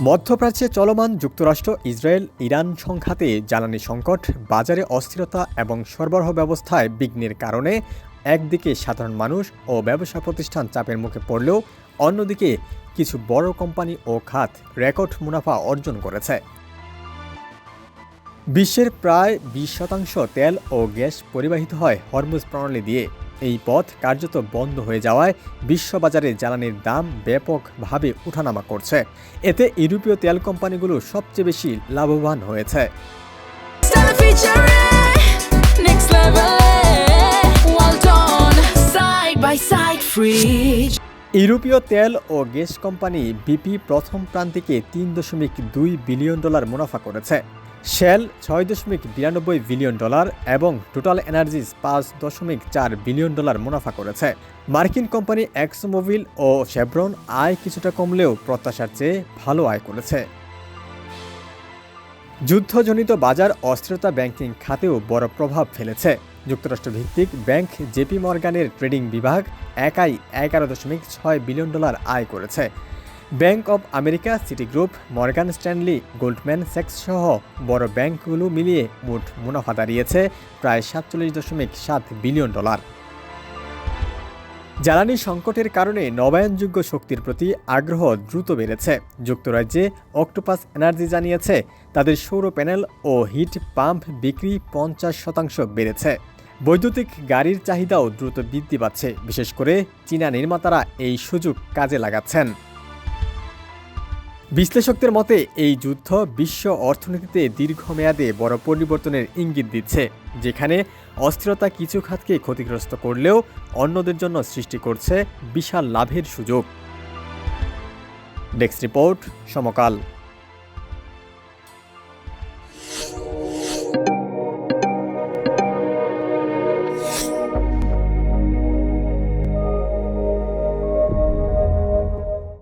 মধ্যপ্রাচ্যে চলমান যুক্তরাষ্ট্র, ইসরায়েল, ইরান সংঘাতে জ্বালানি সংকট, বাজারে অস্থিরতা এবং সরবরাহ ব্যবস্থায় বিঘ্নের কারণে একদিকে সাধারণ মানুষ ও ব্যবসা প্রতিষ্ঠান চাপের মুখে পড়লেও অন্যদিকে কিছু বড় কোম্পানি ও খাত রেকর্ড মুনাফা অর্জন করেছে। বিশ্বের প্রায় 20% তেল ও গ্যাস পরিবাহিত হয় হরমুজ প্রণালী দিয়ে। এই পথ কার্যত বন্ধ হয়ে যাওয়ায় বিশ্ববাজারে জ্বালানির দাম ব্যাপকভাবে ওঠানামা করছে। এতে ইউরোপীয় তেল কোম্পানিগুলো সবচেয়ে বেশি লাভবান হয়েছে। ইউরোপীয় তেল ও গ্যাস কোম্পানি বিপি প্রথম প্রান্তিকে $3.2 বিলিয়ন মুনাফা করেছে। শেল $6.92 বিলিয়ন এবং টোটাল এনার্জিস $5.4 বিলিয়ন মুনাফা করেছে। মার্কিন কোম্পানি এক্সোমোবিল ও শেভরন আয় কিছুটা কমলেও প্রত্যাশার চেয়ে ভালো আয় করেছে। যুদ্ধজনিত বাজার অস্থিরতা ব্যাংকিং খাতেও বড় প্রভাব ফেলেছে। যুক্তরাষ্ট্রভিত্তিক ব্যাংক জেপি মর্গানের ট্রেডিং বিভাগ একাই $11.6 বিলিয়ন আয় করেছে। Bank of America, Citigroup, Morgan Stanley, Goldman স্যাক্স সহ বড় ব্যাংকগুলো মিলিয়ে মোট মুনাফা দাঁড়িয়েছে প্রায় $47.7 বিলিয়ন। জ্বালানি সংকটের কারণে নবায়নযোগ্য শক্তির প্রতি আগ্রহ দ্রুত বেড়েছে। যুক্তরাজ্যে অক্টোপাস এনার্জি জানিয়েছে তাদের সৌর প্যানেল ও হিট পাম্প বিক্রি 50% বেড়েছে। বৈদ্যুতিক গাড়ির চাহিদাও দ্রুত বৃদ্ধি পাচ্ছে। বিশেষ করে চীনা নির্মাতারা এই সুযোগ কাজে লাগাচ্ছেন। বিশ্লেষকদের মতে এই যুদ্ধ বিশ্ব অর্থনীতিতে দীর্ঘমেয়াদে বড় পরিবর্তনের ইঙ্গিত দিচ্ছে, যেখানে অস্থিরতা কিছু খাতকে ক্ষতিগ্রস্ত করলেও অন্যদের জন্য সৃষ্টি করছে বিশাল লাভের সুযোগ। ডেস্ক রিপোর্ট, সমকাল।